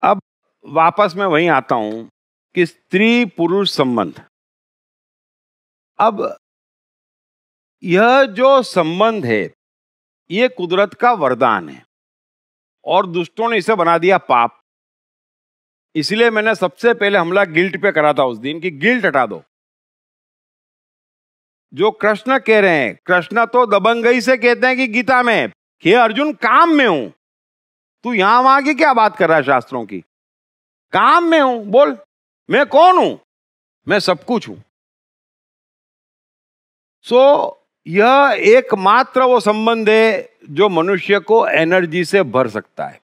अब वापस मैं वहीं आता हूं कि स्त्री पुरुष संबंध। अब यह जो संबंध है ये कुदरत का वरदान है और दुष्टों ने इसे बना दिया पाप। इसलिए मैंने सबसे पहले हमला गिल्ट पे करा था उस दिन कि गिल्ट हटा दो। जो कृष्ण कह रहे हैं, कृष्ण तो दबंगई से कहते हैं कि गीता में कि अर्जुन काम में हूं, तू यहां वहां की क्या बात कर रहा है शास्त्रों की, काम में हूं, बोल मैं कौन हूं, मैं सब कुछ हूं। यह एकमात्र वो संबंध है जो मनुष्य को एनर्जी से भर सकता है।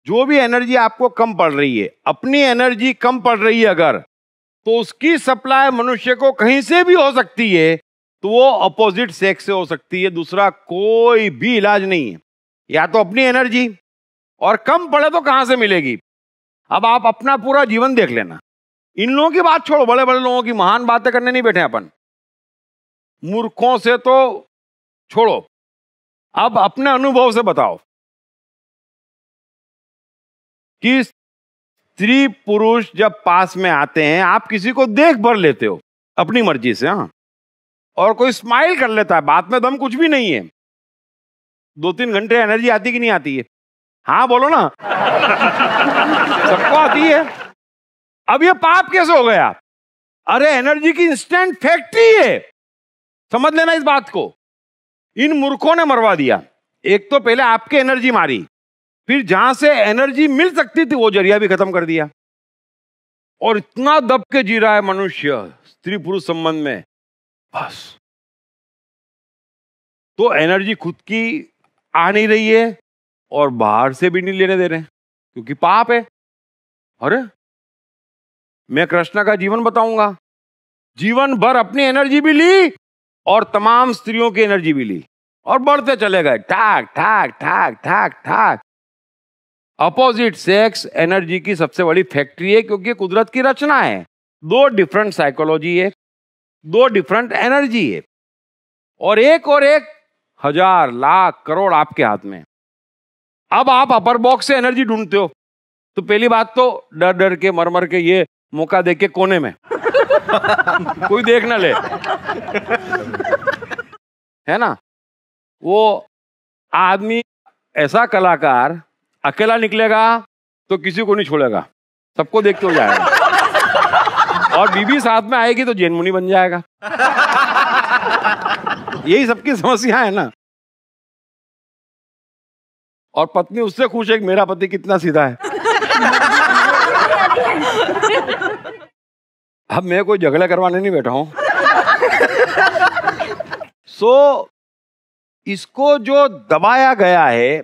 जो भी एनर्जी आपको कम पड़ रही है, अपनी एनर्जी कम पड़ रही है अगर, तो उसकी सप्लाई मनुष्य को कहीं से भी हो सकती है, तो वो अपोजिट सेक्स से हो सकती है। दूसरा कोई भी इलाज नहीं है। या तो अपनी एनर्जी, और कम पड़े तो कहां से मिलेगी। अब आप अपना पूरा जीवन देख लेना। इन लोगों की बात छोड़ो, बड़े बड़े लोगों की महान बातें करने नहीं बैठे अपन, मूर्खों से तो छोड़ो। अब अपने अनुभव से बताओ कि स्त्री पुरुष जब पास में आते हैं, आप किसी को देख भर लेते हो अपनी मर्जी से, हाँ, और कोई स्माइल कर लेता है, बात में दम कुछ भी नहीं है, 2-3 घंटे एनर्जी आती कि नहीं आती है? हाँ बोलो ना। सबको आती है। अब ये पाप कैसे हो गया? अरे एनर्जी की इंस्टेंट फैक्ट्री है, समझ लेना इस बात को। इन मूर्खों ने मरवा दिया। एक तो पहले आपके एनर्जी मारी, फिर जहां से एनर्जी मिल सकती थी वो जरिया भी खत्म कर दिया, और इतना दब के जी रहा है मनुष्य स्त्री पुरुष संबंध में, बस। तो एनर्जी खुद की आ नहीं रही है और बाहर से भी नहीं लेने दे रहे हैं, क्योंकि पाप है। अरे मैं कृष्ण का जीवन बताऊंगा, जीवन भर अपनी एनर्जी भी ली और तमाम स्त्रियों की एनर्जी भी ली, और बढ़ते चले गए, ठाक ठाक ठाक ठाक ठाक। अपोजिट सेक्स एनर्जी की सबसे बड़ी फैक्ट्री है, क्योंकि कुदरत की रचना है। 2 डिफरेंट साइकोलॉजी है, 2 डिफरेंट एनर्जी है, और एक 1000 लाख करोड़ आपके हाथ में। अब आप अपर बॉक्स से एनर्जी ढूंढते हो, तो पहली बात तो डर डर के मर मर के ये मौका देख के कोने में कोई देख ना ले, है ना। वो आदमी ऐसा कलाकार अकेला निकलेगा तो किसी को नहीं छोड़ेगा, सबको देखते हो जाएगा, और बीबी साथ में आएगी तो जैन मुनि बन जाएगा। यही सबकी समस्या है ना। और पत्नी उससे खुश है कि मेरा पति कितना सीधा है। अब मैं कोई झगड़ा करवाने नहीं बैठा हूं। इसको जो दबाया गया है,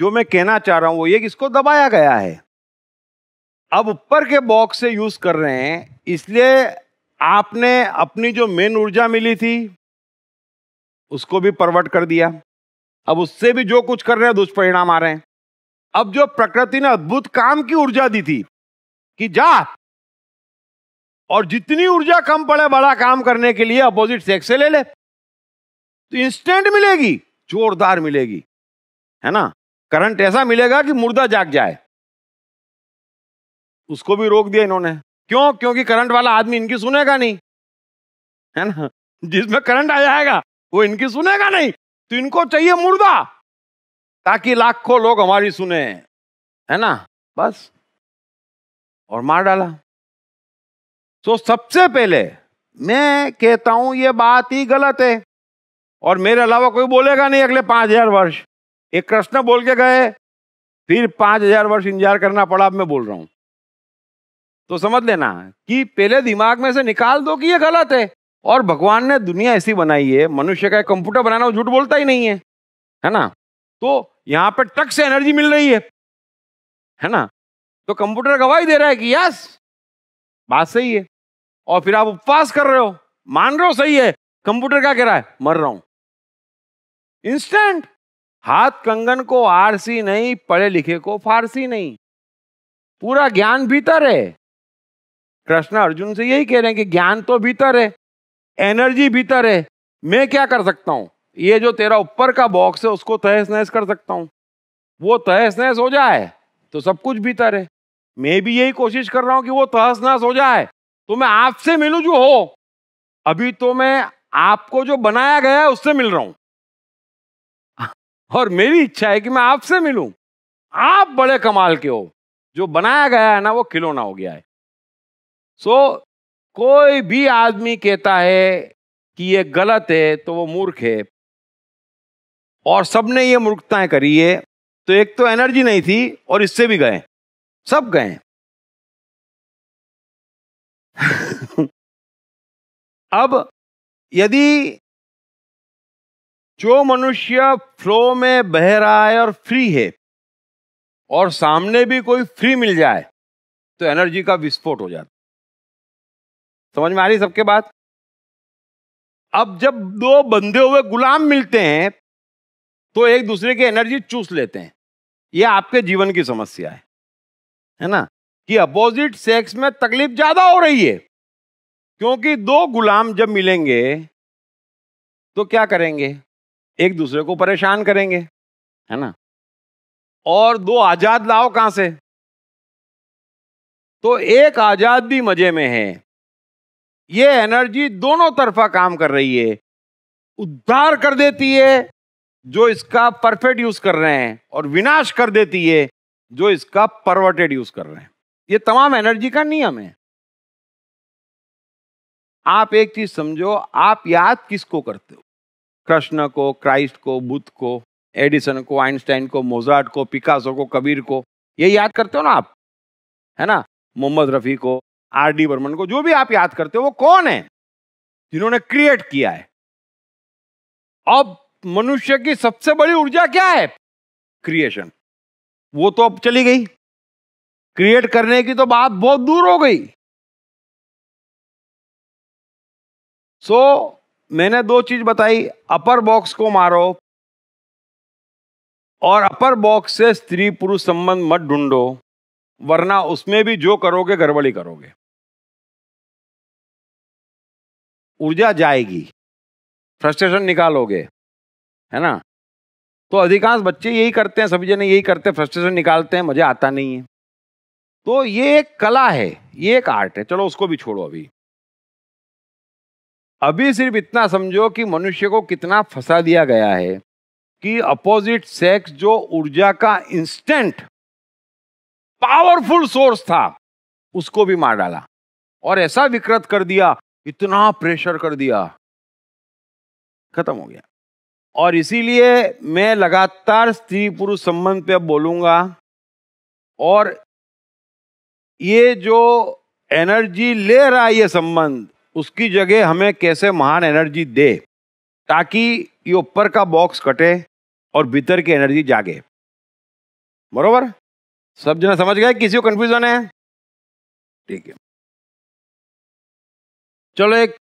जो मैं कहना चाह रहा हूं वो ये कि इसको दबाया गया है। अब ऊपर के बॉक्स से यूज कर रहे हैं, इसलिए आपने अपनी जो मेन ऊर्जा मिली थी उसको भी परवर्ट कर दिया। अब उससे भी जो कुछ कर रहे हैं दुष्परिणाम आ रहे हैं। अब जो प्रकृति ने अद्भुत काम की ऊर्जा दी थी कि जा, और जितनी ऊर्जा कम पड़े बड़ा काम करने के लिए अपोजिट सेक्स से ले ले, तो इंस्टेंट मिलेगी, जोरदार मिलेगी, है ना। करंट ऐसा मिलेगा कि मुर्दा जाग जाए। उसको भी रोक दिया इन्होंने। क्यों? क्योंकि करंट वाला आदमी इनकी सुनेगा नहीं, है ना। जिसमें करंट आ जाएगा वो इनकी सुनेगा नहीं, तो इनको चाहिए मुर्दा, ताकि लाखों लोग हमारी सुने, है ना, बस। और मार डाला। तो सबसे पहले मैं कहता हूं ये बात ही गलत है, और मेरे अलावा कोई बोलेगा नहीं अगले 5000 वर्ष। एक कृष्ण बोल के गए, फिर 5000 वर्ष इंतजार करना पड़ा, अब मैं बोल रहा हूं। तो समझ लेना कि पहले दिमाग में से निकाल दो कि ये गलत है। और भगवान ने दुनिया ऐसी बनाई है, मनुष्य का कंप्यूटर बनाना, वो झूठ बोलता ही नहीं है ना। तो यहां पर टक से एनर्जी मिल रही है ना, तो कंप्यूटर गवाही दे रहा है कि यस बात सही है। और फिर आप उपवास कर रहे हो, मान रहे हो सही है, कंप्यूटर क्या कह रहा है, मर रहा हूं। इंस्टेंट। हाथ कंगन को आरसी नहीं, पढ़े लिखे को फारसी नहीं, पूरा ज्ञान भीतर है। कृष्ण अर्जुन से यही कह रहे हैं कि ज्ञान तो भीतर है, एनर्जी भीतर है। मैं क्या कर सकता हूं, ये जो तेरा ऊपर का बॉक्स है उसको तहस नहस कर सकता हूं। वो तहस नहस हो जाए तो सब कुछ भीतर है। मैं भी यही कोशिश कर रहा हूं कि वो तहस नहस हो जाए, तो मैं आपसे मिलूं जो हो। अभी तो मैं आपको जो बनाया गया है उससे मिल रहा हूं, और मेरी इच्छा है कि मैं आपसे मिलूं। आप बड़े कमाल के हो, जो बनाया गया है ना वो खिलौना हो गया है। कोई भी आदमी कहता है कि ये गलत है तो वो मूर्ख है, और सबने ये मूर्खताएं करी है। तो एक तो एनर्जी नहीं थी, और इससे भी गए, सब गए। अब यदि जो मनुष्य फ्लो में बह रहा है और फ्री है, और सामने भी कोई फ्री मिल जाए, तो एनर्जी का विस्फोट हो जाता। समझ में आ रही सबके बात? अब जब दो बंधे हुए गुलाम मिलते हैं तो एक दूसरे की एनर्जी चूस लेते हैं। यह आपके जीवन की समस्या है ना, कि अपोजिट सेक्स में तकलीफ ज्यादा हो रही है, क्योंकि दो गुलाम जब मिलेंगे तो क्या करेंगे, एक दूसरे को परेशान करेंगे, है ना। और दो आजाद लाओ कहां से? तो एक आजाद भी मजे में है। ये एनर्जी दोनों तरफा काम कर रही है, उद्धार कर देती है जो इसका परफेक्ट यूज कर रहे हैं, और विनाश कर देती है जो इसका परवर्टेड यूज कर रहे हैं। ये तमाम एनर्जी का नियम है। आप एक चीज समझो, आप याद किसको करते हो? कृष्ण को, क्राइस्ट को, बुद्ध को, एडिसन को, आइंस्टाइन को, मोजार्ट को, पिकासो को, कबीर को, ये याद करते हो ना आप, है ना। मोहम्मद रफी को, आर.डी. बर्मन को, जो भी आप याद करते हो वो कौन है? जिन्होंने क्रिएट किया है। अब मनुष्य की सबसे बड़ी ऊर्जा क्या है? क्रिएशन। वो तो अब चली गई, क्रिएट करने की तो बात बहुत दूर हो गई। मैंने दो चीज बताई, अपर बॉक्स को मारो, और अपर बॉक्स से स्त्री पुरुष संबंध मत ढूंढो, वरना उसमें भी जो करोगे गड़बड़ी करोगे। ऊर्जा जाएगी, फ्रस्ट्रेशन निकालोगे, है ना। तो अधिकांश बच्चे यही करते हैं, सभी जने यही करते हैं, फ्रस्ट्रेशन निकालते हैं, मजा आता नहीं है। तो ये एक कला है, ये एक आर्ट है। चलो उसको भी छोड़ो। अभी सिर्फ इतना समझो कि मनुष्य को कितना फंसा दिया गया है कि अपोजिट सेक्स जो ऊर्जा का इंस्टेंट पावरफुल सोर्स था, उसको भी मार डाला, और ऐसा विकृत कर दिया, इतना प्रेशर कर दिया, खत्म हो गया। और इसीलिए मैं लगातार स्त्री पुरुष संबंध पे अब बोलूंगा, और ये जो एनर्जी ले रहा है ये संबंध, उसकी जगह हमें कैसे महान एनर्जी दे, ताकि ये ऊपर का बॉक्स कटे और भीतर की एनर्जी जागे। बरोबर? सब जना समझ गए? किसी को कंफ्यूजन है? ठीक है, चलो एक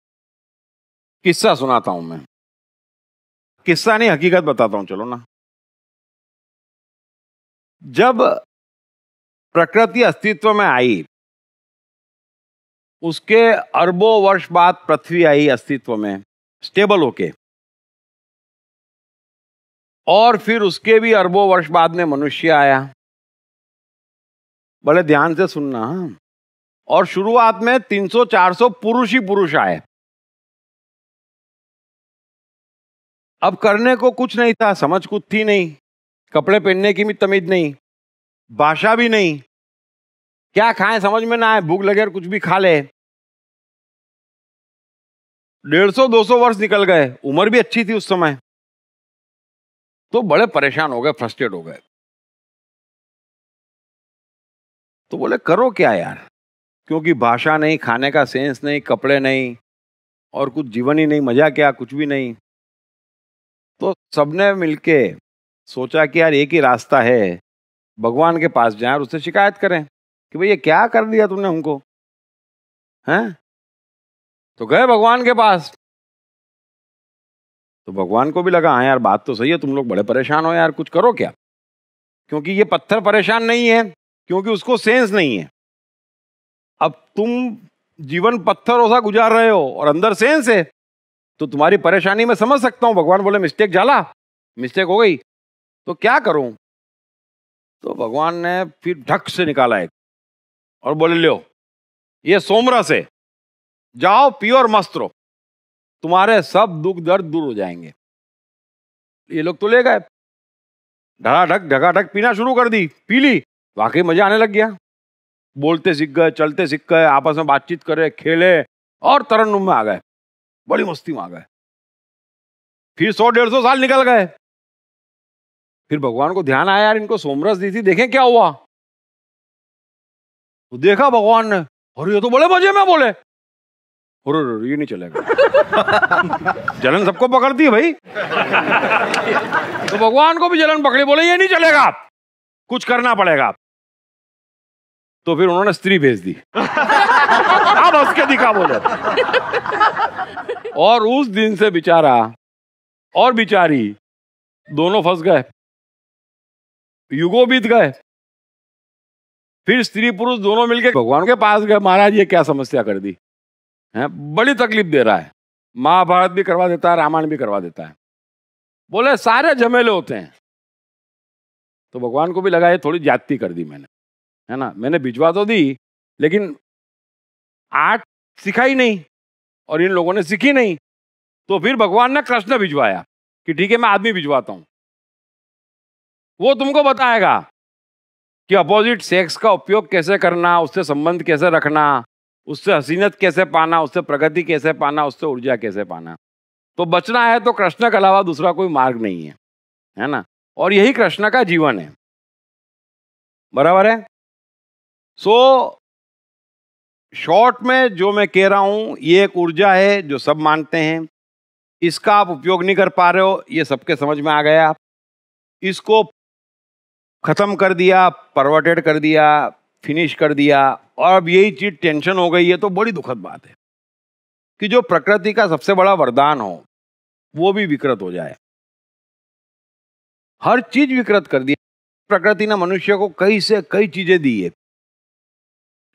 किस्सा सुनाता हूं मैं। किस्सा नहीं, हकीकत बताता हूं, चलो ना। जब प्रकृति अस्तित्व में आई, उसके अरबों वर्ष बाद पृथ्वी आई अस्तित्व में, स्टेबल होके, और फिर उसके भी अरबों वर्ष बाद में मनुष्य आया। बड़े ध्यान से सुनना। और शुरुआत में 300-400 पुरुष ही पुरुष आए। अब करने को कुछ नहीं था, समझ कुछ थी नहीं, कपड़े पहनने की भी तमीज नहीं, भाषा भी नहीं, क्या खाएं समझ में ना आए, भूख लगे और कुछ भी खा ले। 150-200 वर्ष निकल गए, उम्र भी अच्छी थी उस समय। तो बड़े परेशान हो गए, फ्रस्ट्रेट हो गए। तो बोले करो क्या यार, क्योंकि भाषा नहीं, खाने का सेंस नहीं, कपड़े नहीं, और कुछ जीवन ही नहीं, मजा क्या, कुछ भी नहीं। तो सबने मिलके सोचा कि यार एक ही रास्ता है, भगवान के पास जाएं और उससे शिकायत करें कि भई ये क्या कर दिया तुमने हमको, हैं? तो गए भगवान के पास। तो भगवान को भी लगा हाँ यार बात तो सही है, तुम लोग बड़े परेशान हो यार, कुछ करो क्या। क्योंकि ये पत्थर परेशान नहीं है, क्योंकि उसको सेंस नहीं है। अब तुम जीवन पत्थरों सा गुजार रहे हो और अंदर सेंस है, तो तुम्हारी परेशानी मैं समझ सकता हूं। भगवान बोले मिस्टेक झाला, मिस्टेक हो गई, तो क्या करूं। तो भगवान ने फिर ढक से निकाला एक और बोले, लो ये सोमरस है, जाओ पियो और मस्त रहो, तुम्हारे सब दुख दर्द दूर हो जाएंगे। ये लोग तो ले गए, ढकाढक पीना शुरू कर दी, पी ली, वाकई मजा आने लग गया। बोलते सीख गए, चलते सीख गए, आपस में बातचीत करे, खेले और तरन्नुम में आ गए, बड़ी मस्ती में आ गए। फिर 100-150 साल निकल गए। फिर भगवान को ध्यान आया, यार इनको सोमरस दी थी, देखें क्या हुआ। तो देखा भगवान ने, अरे ये तो बड़े मजे में बोले, अरे ये नहीं चलेगा। जलन सबको पकड़ती है भाई। तो भगवान को भी जलन पकड़ी, बोले ये नहीं चलेगा, कुछ करना पड़ेगा। तो फिर उन्होंने स्त्री भेज दी। अब हंस के दिखा बोले। और उस दिन से बेचारा और बेचारी दोनों फंस गए, युगों बीत गए। फिर स्त्री पुरुष दोनों मिलके भगवान के पास गए, महाराज ये क्या समस्या कर दी है, बड़ी तकलीफ दे रहा है। महाभारत भी करवा देता है, रामायण भी करवा देता है। बोले सारे झमेले होते हैं। तो भगवान को भी लगा ये थोड़ी ज्यादती कर दी मैंने, है ना। मैंने भिजवा तो दी, लेकिन आर्ट सिखाई नहीं और इन लोगों ने सीखी नहीं। तो फिर भगवान ने कृष्ण भिजवाया कि ठीक है मैं आदमी भिजवाता हूं, वो तुमको बताएगा कि अपोजिट सेक्स का उपयोग कैसे करना, उससे संबंध कैसे रखना, उससे हसीनत कैसे पाना, उससे प्रगति कैसे पाना, उससे ऊर्जा कैसे पाना। तो बचना है तो कृष्ण के अलावा दूसरा कोई मार्ग नहीं है, है ना। और यही कृष्ण का जीवन है, बराबर है। सो शॉर्ट में जो मैं कह रहा हूं, ये एक ऊर्जा है जो सब मानते हैं। इसका आप उपयोग नहीं कर पा रहे हो, ये सबके समझ में आ गया। इसको खत्म कर दिया, परवर्टेड कर दिया, फिनिश कर दिया, और अब यही चीज टेंशन हो गई है। तो बड़ी दुखद बात है कि जो प्रकृति का सबसे बड़ा वरदान हो वो भी विकृत हो जाए। हर चीज विकृत कर दी प्रकृति ने। मनुष्य को कई से कई चीजें दी है,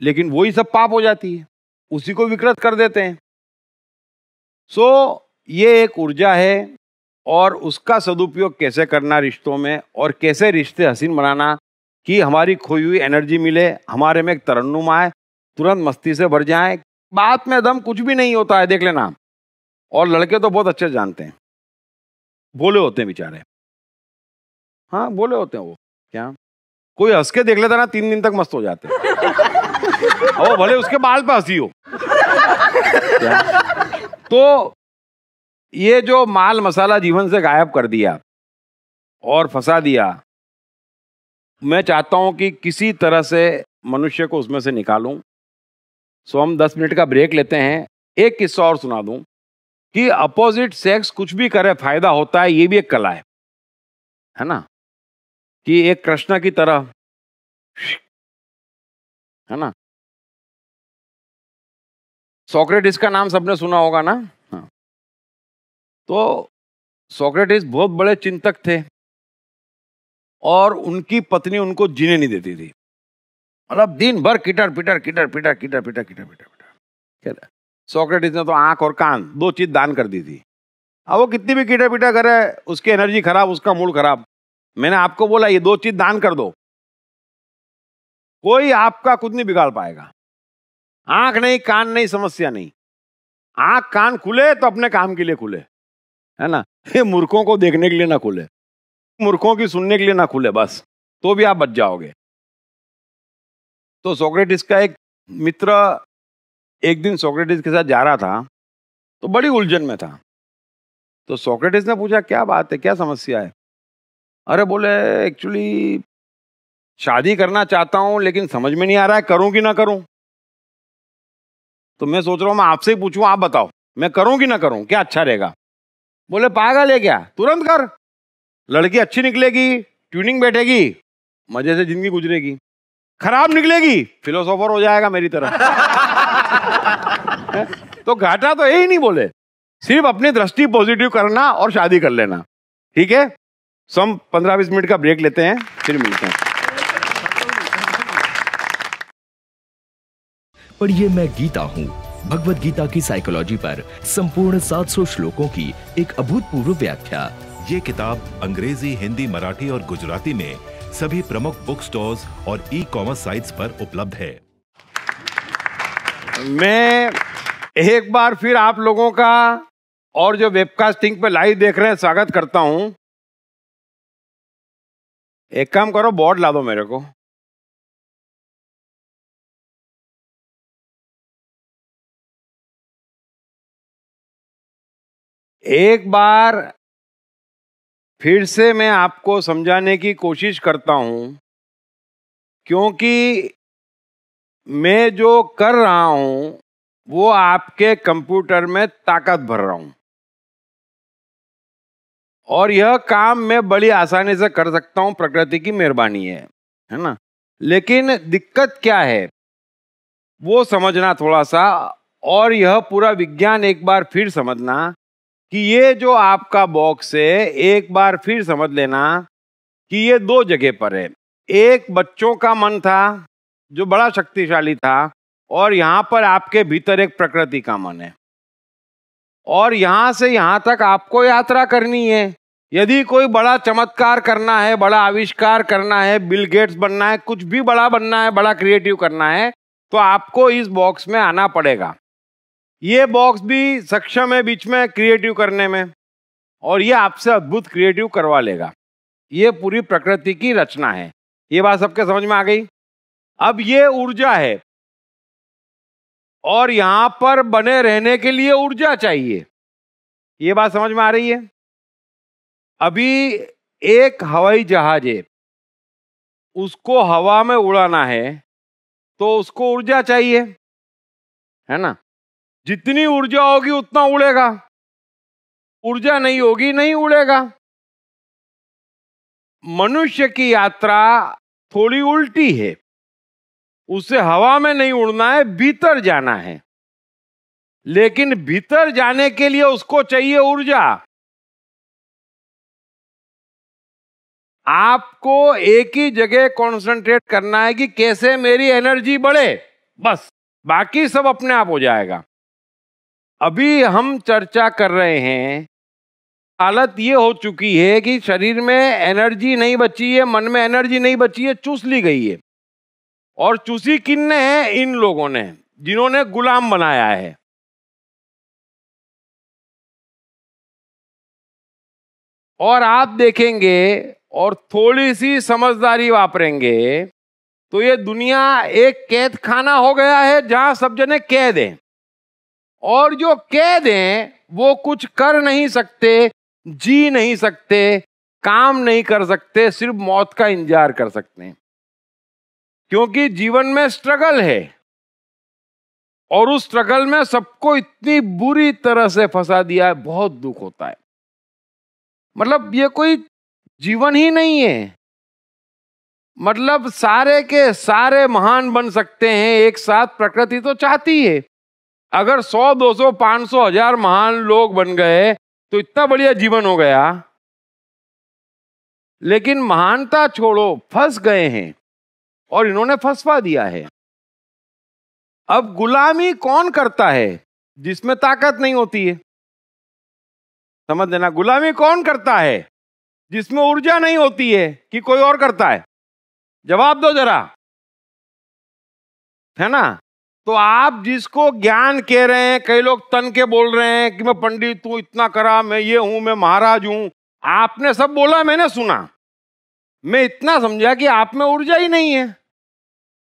लेकिन वही सब पाप हो जाती है, उसी को विकृत कर देते हैं। सो ये एक ऊर्जा है, और उसका सदुपयोग कैसे करना रिश्तों में, और कैसे रिश्ते हसीन बनाना कि हमारी खोई हुई एनर्जी मिले, हमारे में एक तरन्नुम आए, तुरंत मस्ती से भर जाए। बात में दम कुछ भी नहीं होता है, देख लेना। और लड़के तो बहुत अच्छे जानते हैं, बोले होते हैं बेचारे। हाँ बोले होते हैं वो, क्या कोई हंस के देख लेता ना, 3 दिन तक मस्त हो जाते हैं। वो भले उसके बाल पे हंसी हो। तो ये जो माल मसाला जीवन से गायब कर दिया और फंसा दिया, मैं चाहता हूं कि किसी तरह से मनुष्य को उसमें से निकालूं। सो हम 10 मिनट का ब्रेक लेते हैं। एक किस्सा और सुना दूं कि अपोजिट सेक्स कुछ भी करे फायदा होता है, ये भी एक कला है ना। कि एक कृष्ण की तरह, है ना। सोक्रेटिस का नाम सबने सुना होगा ना। हाँ। तो सोक्रेटिस बहुत बड़े चिंतक थे, और उनकी पत्नी उनको जीने नहीं देती थी। मतलब दिन भर किटर पिटर। सोक्रेटिस ने तो आंख और कान 2 चीज दान कर दी थी। अब वो कितनी भी किटर पिटर करे, उसकी एनर्जी खराब, उसका मूड खराब। मैंने आपको बोला ये 2 चीज दान कर दो, कोई आपका कुछ नहीं बिगाड़ पाएगा। आंख नहीं, कान नहीं, समस्या नहीं। आंख कान खुले तो अपने काम के लिए खुले, है ना। ये मूर्खों को देखने के लिए ना खुले, मूर्खों की सुनने के लिए ना खुले, बस तो भी आप बच जाओगे। तो सोक्रेटिस का एक मित्र एक दिन सोक्रेटिस के साथ जा रहा था, तो बड़ी उलझन में था। तो सोक्रेटिस ने पूछा क्या बात है, क्या समस्या है। अरे बोले एक्चुअली शादी करना चाहता हूं, लेकिन समझ में नहीं आ रहा है करूं कि ना करूं। तो मैं सोच रहा हूं मैं आपसे ही पूछूं, आप बताओ मैं करूं कि ना करूं, क्या अच्छा रहेगा। बोले पागल है क्या, तुरंत कर। लड़की अच्छी निकलेगी, ट्यूनिंग बैठेगी, मजे से जिंदगी गुजरेगी। खराब निकलेगी, फिलोसोफर हो जाएगा मेरी तरह। तो घाटा तो यही नहीं। बोले सिर्फ अपनी दृष्टि पॉजिटिव करना और शादी कर लेना, ठीक है। सो हम 15-20 मिनट का ब्रेक लेते हैं, फिर मिलते हैं। पढ़िए मैं गीता हूँ, भगवत गीता की साइकोलॉजी पर संपूर्ण 700 श्लोकों की एक अभूतपूर्व व्याख्या। ये किताब अंग्रेजी, हिंदी, मराठी और गुजराती में सभी प्रमुख बुक स्टोर्स और ई-कॉमर्स साइट्स पर उपलब्ध है। मैं एक बार फिर आप लोगों का और जो वेबकास्टिंग पे लाइव देख रहे हैं स्वागत करता हूं। एक काम करो, बोर्ड ला दो मेरे को। एक बार फिर से मैं आपको समझाने की कोशिश करता हूं, क्योंकि मैं जो कर रहा हूं वो आपके कंप्यूटर में ताकत भर रहा हूं और यह काम मैं बड़ी आसानी से कर सकता हूं, प्रकृति की मेहरबानी है ना। लेकिन दिक्कत क्या है वो समझना थोड़ा सा, और यह पूरा विज्ञान एक बार फिर समझना कि ये जो आपका बॉक्स है, एक बार फिर समझ लेना कि ये दो जगह पर है। एक बच्चों का मन था जो बड़ा शक्तिशाली था, और यहां पर आपके भीतर एक प्रकृति का मन है, और यहां से यहां तक आपको यात्रा करनी है। यदि कोई बड़ा चमत्कार करना है, बड़ा आविष्कार करना है, बिल गेट्स बनना है, कुछ भी बड़ा बनना है, बड़ा क्रिएटिव करना है, तो आपको इस बॉक्स में आना पड़ेगा। ये बॉक्स भी सक्षम है बीच में क्रिएटिव करने में, और ये आपसे अद्भुत क्रिएटिव करवा लेगा। ये पूरी प्रकृति की रचना है। ये बात सबके समझ में आ गई? अब ये ऊर्जा है, और यहां पर बने रहने के लिए ऊर्जा चाहिए। ये बात समझ में आ रही है? अभी एक हवाई जहाज है, उसको हवा में उड़ाना है तो उसको ऊर्जा चाहिए, है ना। जितनी ऊर्जा होगी उतना उड़ेगा, ऊर्जा नहीं होगी नहीं उड़ेगा। मनुष्य की यात्रा थोड़ी उल्टी है, उसे हवा में नहीं उड़ना है, भीतर जाना है। लेकिन भीतर जाने के लिए उसको चाहिए ऊर्जा। आपको एक ही जगह कंसंट्रेट करना है कि कैसे मेरी एनर्जी बढ़े, बस, बाकी सब अपने आप हो जाएगा। अभी हम चर्चा कर रहे हैं, हालत ये हो चुकी है कि शरीर में एनर्जी नहीं बची है, मन में एनर्जी नहीं बची है, चूस ली गई है। और चूसी किन्ने है? इन लोगों ने, जिन्होंने गुलाम बनाया है। और आप देखेंगे और थोड़ी सी समझदारी वापरेंगे तो ये दुनिया एक कैद खाना हो गया है, जहां सब जने कैद हैं, और जो कैद हैं वो कुछ कर नहीं सकते, जी नहीं सकते, काम नहीं कर सकते, सिर्फ मौत का इंतजार कर सकते हैं। क्योंकि जीवन में स्ट्रगल है, और उस स्ट्रगल में सबको इतनी बुरी तरह से फंसा दिया है, बहुत दुख होता है। मतलब ये कोई जीवन ही नहीं है। मतलब सारे के सारे महान बन सकते हैं एक साथ, प्रकृति तो चाहती है। अगर 100, 200, 500, 1000 महान लोग बन गए तो इतना बढ़िया जीवन हो गया। लेकिन महानता छोड़ो, फंस गए हैं, और इन्होंने फंसवा दिया है। अब गुलामी कौन करता है? जिसमें ताकत नहीं होती है। समझ लेना, गुलामी कौन करता है? जिसमें ऊर्जा नहीं होती है। कि कोई और करता है? जवाब दो जरा, है ना। तो आप जिसको ज्ञान कह रहे हैं, कई लोग तन के बोल रहे हैं कि मैं पंडित हूं, इतना करा, मैं ये हूं, मैं महाराज हूं। आपने सब बोला, मैंने सुना। मैं इतना समझा कि आप में ऊर्जा ही नहीं है,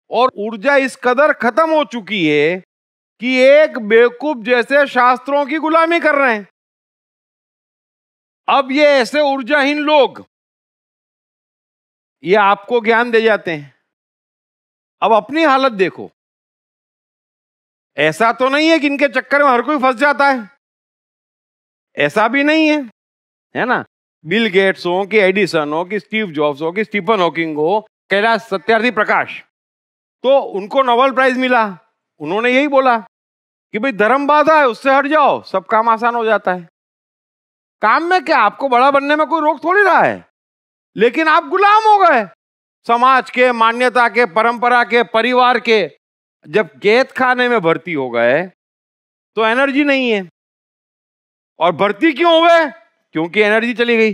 और ऊर्जा इस कदर खत्म हो चुकी है कि एक बेवकूफ जैसे शास्त्रों की गुलामी कर रहे हैं। अब ये ऐसे ऊर्जाहीन लोग ये आपको ज्ञान दे जाते हैं। अब अपनी हालत देखो। ऐसा तो नहीं है कि इनके चक्कर में हर कोई फंस जाता है, ऐसा भी नहीं है, है ना। बिल गेट्स हो कि एडिसन हो कि स्टीव जॉब्स हो कि स्टीफन हॉकिंग हो, कैलाश सत्यार्थी प्रकाश, तो उनको नोबेल प्राइज मिला। उन्होंने यही बोला कि भाई धर्म बाधा है, उससे हट जाओ, सब काम आसान हो जाता है। काम में क्या, आपको बड़ा बनने में कोई रोक थोड़ी रहा है, लेकिन आप गुलाम हो गए समाज के, मान्यता के, परंपरा के, परिवार के। जब कैद खाने में भर्ती हो गए तो एनर्जी नहीं है। और भर्ती क्यों हुए? क्योंकि एनर्जी चली गई।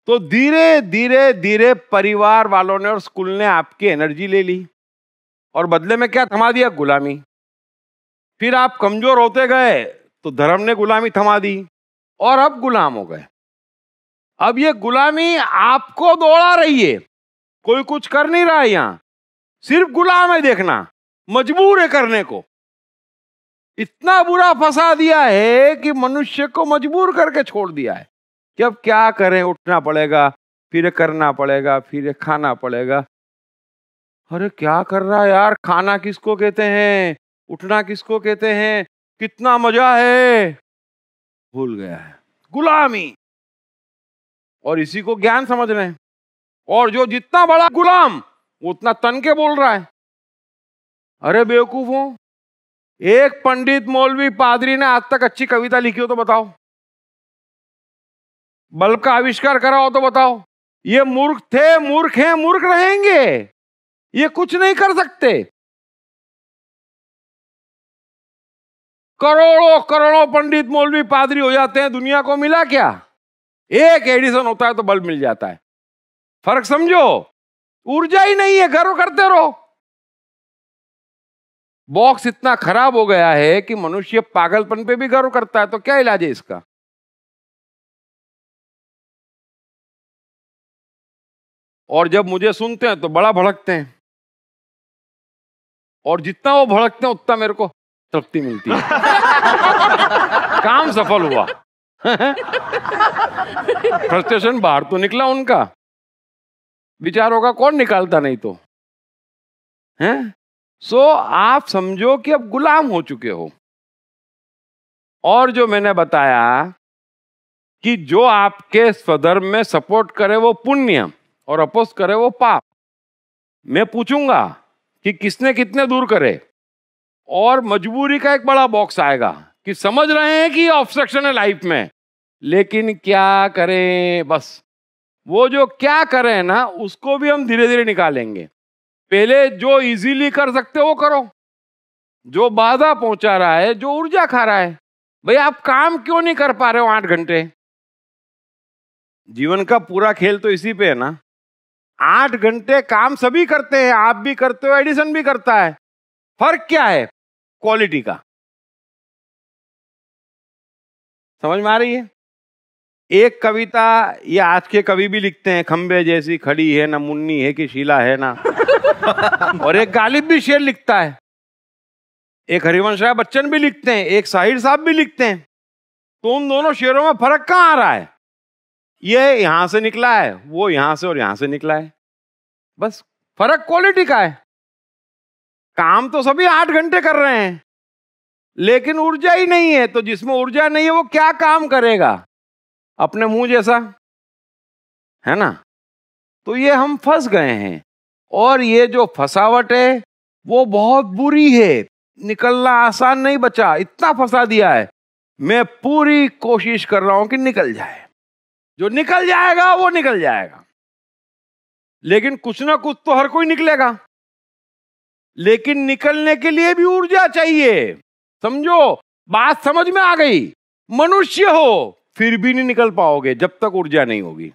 तो धीरे धीरे धीरे परिवार वालों ने और स्कूल ने आपकी एनर्जी ले ली और बदले में क्या थमा दिया? गुलामी। फिर आप कमजोर होते गए तो धर्म ने गुलामी थमा दी और अब गुलाम हो गए। अब ये गुलामी आपको दौड़ा रही है, कोई कुछ कर नहीं रहा है, यहां सिर्फ गुलाम है, देखना मजबूर है करने को। इतना बुरा फंसा दिया है कि मनुष्य को मजबूर करके छोड़ दिया है कि अब क्या करें, उठना पड़ेगा, फिर करना पड़ेगा, फिर खाना पड़ेगा। अरे क्या कर रहा है यार, खाना किसको कहते हैं, उठना किसको कहते हैं, कितना मजा है, भूल गया है। गुलामी। और इसी को ज्ञान समझ रहे हैं। और जो जितना बड़ा गुलाम उतना तन के बोल रहा है। अरे बेवकूफों, एक पंडित मौलवी पादरी ने आज तक अच्छी कविता लिखी हो तो बताओ, बल्ब का आविष्कार करा हो तो बताओ। ये मूर्ख थे, मूर्ख हैं, मूर्ख रहेंगे, ये कुछ नहीं कर सकते। करोड़ों करोड़ों पंडित मौलवी पादरी हो जाते हैं, दुनिया को मिला क्या? एक एडिसन होता है तो बल्ब मिल जाता है। फर्क समझो, ऊर्जा ही नहीं है, गर्व करते रहो। बॉक्स इतना खराब हो गया है कि मनुष्य पागलपन पे भी गर्व करता है, तो क्या इलाज है इसका? और जब मुझे सुनते हैं तो बड़ा भड़कते हैं, और जितना वो भड़कते हैं उतना मेरे को तृप्ति मिलती है। काम सफल हुआ। फ्रस्ट्रेशन बाहर तो निकला उनका, विचारों का कौन निकालता नहीं तो हैं? सो आप समझो कि अब गुलाम हो चुके हो। और जो मैंने बताया कि जो आपके स्वधर्म में सपोर्ट करे वो पुण्य और अपोज करे वो पाप। मैं पूछूंगा कि किसने कितने दूर करे, और मजबूरी का एक बड़ा बॉक्स आएगा कि समझ रहे हैं कि ऑब्स्ट्रक्शन है लाइफ में, लेकिन क्या करें। बस वो जो क्या करें ना, उसको भी हम धीरे धीरे निकालेंगे। पहले जो इजीली कर सकते हो वो करो, जो बाधा पहुंचा रहा है, जो ऊर्जा खा रहा है। भाई आप काम क्यों नहीं कर पा रहे हो 8 घंटे? जीवन का पूरा खेल तो इसी पे है ना। 8 घंटे काम सभी करते हैं, आप भी करते हो, एडिसन भी करता है। फर्क क्या है? क्वालिटी का। समझ में आ रही है? एक कविता ये आज के कवि भी लिखते हैं, खंबे जैसी खड़ी है ना, मुन्नी है कि शीला है ना। और एक गालिब भी शेर लिखता है, एक हरिवंश राय बच्चन भी लिखते हैं, एक साहिर साहब भी लिखते हैं। तो उन दोनों शेरों में फर्क कहां आ रहा है? ये यहां से निकला है, वो यहां से और यहां से निकला है। बस फर्क क्वालिटी का है। काम तो सभी 8 घंटे कर रहे हैं, लेकिन ऊर्जा ही नहीं है। तो जिसमें ऊर्जा नहीं है वो क्या काम करेगा? अपने मुंह जैसा, है ना। तो ये हम फंस गए हैं, और ये जो फंसावट है वो बहुत बुरी है। निकलना आसान नहीं बचा, इतना फंसा दिया है। मैं पूरी कोशिश कर रहा हूं कि निकल जाए। जो निकल जाएगा वो निकल जाएगा, लेकिन कुछ ना कुछ तो हर कोई निकलेगा। लेकिन निकलने के लिए भी ऊर्जा चाहिए। समझो, बात समझ में आ गई? मनुष्य हो फिर भी नहीं निकल पाओगे जब तक ऊर्जा नहीं होगी।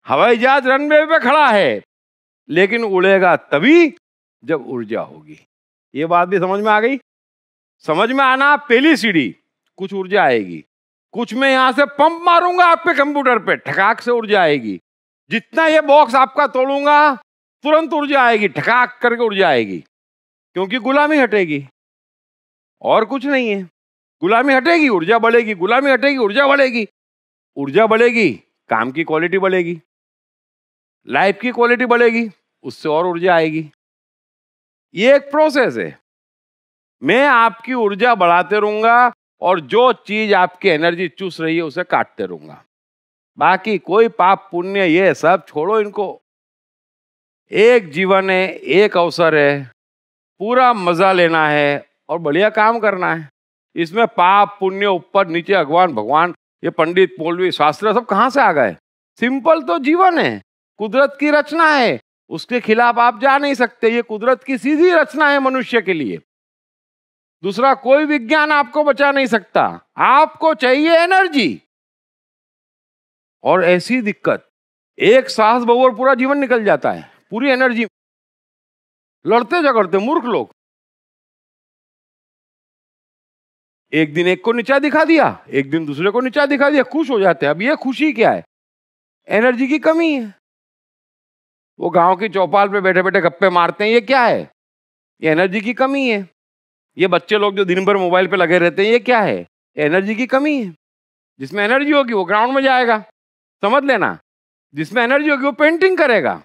हवाई जहाज रनवे पे खड़ा है, लेकिन उड़ेगा तभी जब ऊर्जा होगी। ये बात भी समझ में आ गई? समझ में आना, पहली सीढ़ी कुछ ऊर्जा आएगी। कुछ मैं यहां से पंप मारूंगा आपके कंप्यूटर पे, ठकाक से ऊर्जा आएगी। जितना ये बॉक्स आपका तोड़ूंगा तुरंत ऊर्जा आएगी, ठकाक करके ऊर्जा आएगी, क्योंकि गुलामी हटेगी। और कुछ नहीं है। गुलामी हटेगी, ऊर्जा बढ़ेगी, गुलामी हटेगी, ऊर्जा बढ़ेगी। ऊर्जा बढ़ेगी, काम की क्वालिटी बढ़ेगी, लाइफ की क्वालिटी बढ़ेगी, उससे और ऊर्जा आएगी। ये एक प्रोसेस है। मैं आपकी ऊर्जा बढ़ाते रहूंगा, और जो चीज आपकी एनर्जी चूस रही है उसे काटते रहूंगा। बाकी कोई पाप पुण्य ये सब छोड़ो इनको। एक जीवन है, एक अवसर है, पूरा मजा लेना है और बढ़िया काम करना है। इसमें पाप पुण्य, ऊपर नीचे, भगवान भगवान, ये पंडित मौलवी शास्त्र सब कहां से आ गए? सिंपल तो जीवन है, कुदरत की रचना है, उसके खिलाफ आप जा नहीं सकते। ये कुदरत की सीधी रचना है मनुष्य के लिए। दूसरा कोई विज्ञान आपको बचा नहीं सकता। आपको चाहिए एनर्जी, और ऐसी दिक्कत, एक सास बहू और पूरा जीवन निकल जाता है, पूरी एनर्जी। लड़ते झगड़ते मूर्ख लोग, एक दिन एक को नीचा दिखा दिया, एक दिन दूसरे को नीचा दिखा दिया, खुश हो जाते हैं। अब ये खुशी क्या है? एनर्जी की कमी है। वो गांव की चौपाल पे बैठे बैठे गप्पे मारते हैं, ये क्या है? ये एनर्जी की कमी है। ये बच्चे लोग जो दिन भर मोबाइल पे लगे रहते हैं, ये क्या है? एनर्जी की कमी है। जिसमें एनर्जी होगी वो ग्राउंड में जाएगा, समझ लेना। जिसमें एनर्जी होगी वो पेंटिंग करेगा।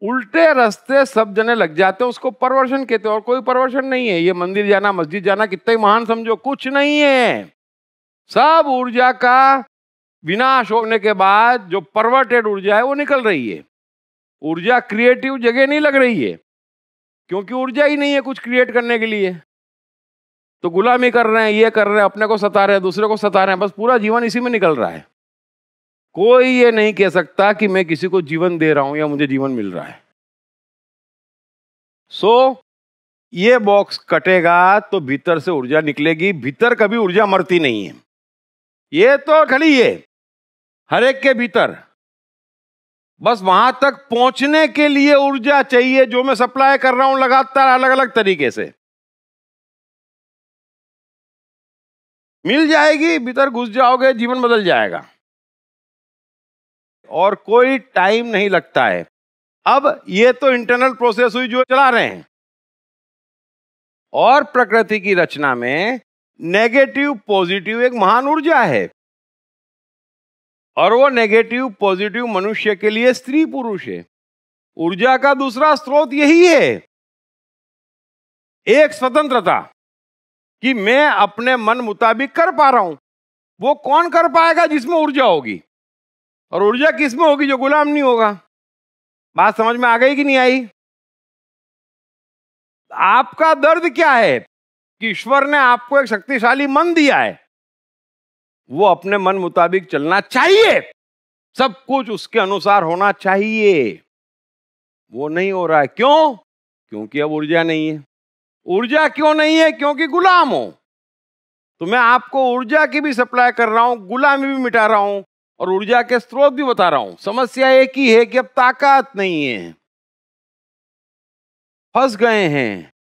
उल्टे रास्ते सब जने लग जाते हैं, उसको परवर्शन कहते हैं। और कोई परवर्शन नहीं है। ये मंदिर जाना, मस्जिद जाना कितना ही महान समझो, कुछ नहीं है। सब ऊर्जा का विनाश होने के बाद जो परवर्टेड ऊर्जा है वो निकल रही है। ऊर्जा क्रिएटिव जगह नहीं लग रही है, क्योंकि ऊर्जा ही नहीं है कुछ क्रिएट करने के लिए। तो गुलामी कर रहे हैं, ये कर रहे हैं, अपने को सता रहे हैं, दूसरे को सता रहे हैं, बस पूरा जीवन इसी में निकल रहा है। कोई ये नहीं कह सकता कि मैं किसी को जीवन दे रहा हूं या मुझे जीवन मिल रहा है। ये बॉक्स कटेगा तो भीतर से ऊर्जा निकलेगी। भीतर कभी ऊर्जा मरती नहीं है। ये तो खाली ये हर एक के भीतर, बस वहां तक पहुंचने के लिए ऊर्जा चाहिए जो मैं सप्लाई कर रहा हूं लगातार अलग अलग तरीके से। मिल जाएगी, भीतर घुस जाओगे, जीवन बदल जाएगा। और कोई टाइम नहीं लगता है। अब ये तो इंटरनल प्रोसेस हुई जो चला रहे हैं। और प्रकृति की रचना में नेगेटिव पॉजिटिव एक महान ऊर्जा है। और वो नेगेटिव पॉजिटिव मनुष्य के लिए स्त्री पुरुष है। ऊर्जा का दूसरा स्रोत यही है, एक स्वतंत्रता, कि मैं अपने मन मुताबिक कर पा रहा हूं। वो कौन कर पाएगा? जिसमें ऊर्जा होगी। और ऊर्जा किसमें होगी? जो गुलाम नहीं होगा। बात समझ में आ गई कि नहीं आई? आपका दर्द क्या है कि ईश्वर ने आपको एक शक्तिशाली मन दिया है, वो अपने मन मुताबिक चलना चाहिए, सब कुछ उसके अनुसार होना चाहिए। वो नहीं हो रहा है। क्यों? क्योंकि अब ऊर्जा नहीं है। ऊर्जा क्यों नहीं है? क्योंकि गुलाम हो। तो मैं आपको ऊर्जा की भी सप्लाई कर रहा हूं, गुलामी भी मिटा रहा हूं, और ऊर्जा के स्रोत भी बता रहा हूं। समस्या एक ही है कि अब ताकत नहीं है, फंस गए हैं।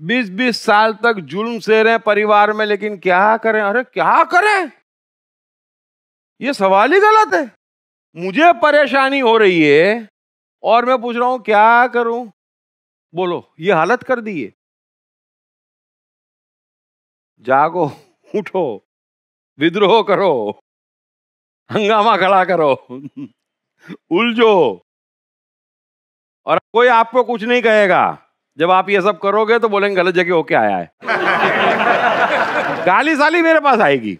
20-20 साल तक जुल्म सह रहे हैं परिवार में, लेकिन क्या करें? अरे क्या करें, ये सवाल ही गलत है। मुझे परेशानी हो रही है और मैं पूछ रहा हूं क्या करूं? बोलो, ये हालत कर दी है। जागो, उठो, विद्रोह करो, हंगामा खड़ा करो, उलझो। और कोई आपको कुछ नहीं कहेगा। जब आप ये सब करोगे तो बोलेंगे गलत जगह होके आया है। गाली साली मेरे पास आएगी।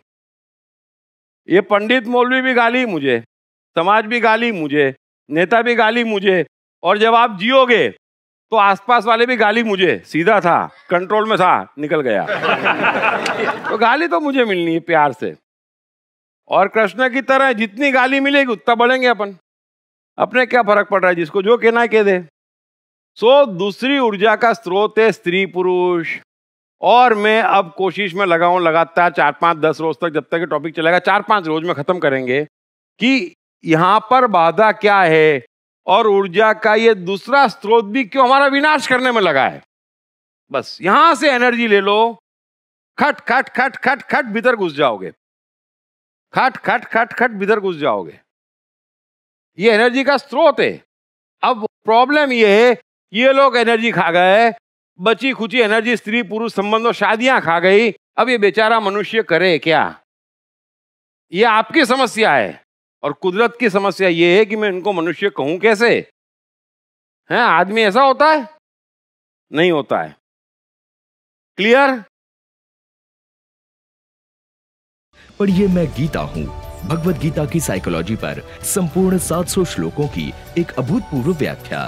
ये पंडित मौलवी भी गाली मुझे, समाज भी गाली मुझे, नेता भी गाली मुझे। और जब आप जियोगे तो आसपास वाले भी गाली मुझे। सीधा था, कंट्रोल में था, निकल गया। तो गाली तो मुझे मिलनी है प्यार से। और कृष्ण की तरह जितनी गाली मिलेगी उतना बढ़ेंगे अपन। अपने क्या फर्क पड़ रहा है, जिसको जो कहना है कह दे। दूसरी ऊर्जा का स्रोत है स्त्री पुरुष। और मैं अब कोशिश में लगाऊं लगातार 4-5-10 रोज तक, जब तक ये टॉपिक चलेगा, 4-5 रोज में खत्म करेंगे कि यहां पर बाधा क्या है और ऊर्जा का ये दूसरा स्रोत भी क्यों हमारा विनाश करने में लगा है। बस यहां से एनर्जी ले लो, खट खट खट खट खट भीतर घुस जाओगे, खट खट खट खट भीतर घुस जाओगे। ये एनर्जी का स्रोत है। अब प्रॉब्लम ये है, ये लोग एनर्जी खा गए, बची खुची एनर्जी स्त्री पुरुष संबंधों, शादियां खा गई। अब ये बेचारा मनुष्य करे क्या? ये आपकी समस्या है। और कुदरत की समस्या ये है कि मैं इनको मनुष्य कहूं कैसे? हैं, आदमी ऐसा होता है? नहीं होता है। क्लियर? पढ़िए मैं गीता हूं, भगवद गीता की साइकोलॉजी पर संपूर्ण 700 श्लोकों की एक अभूतपूर्व व्याख्या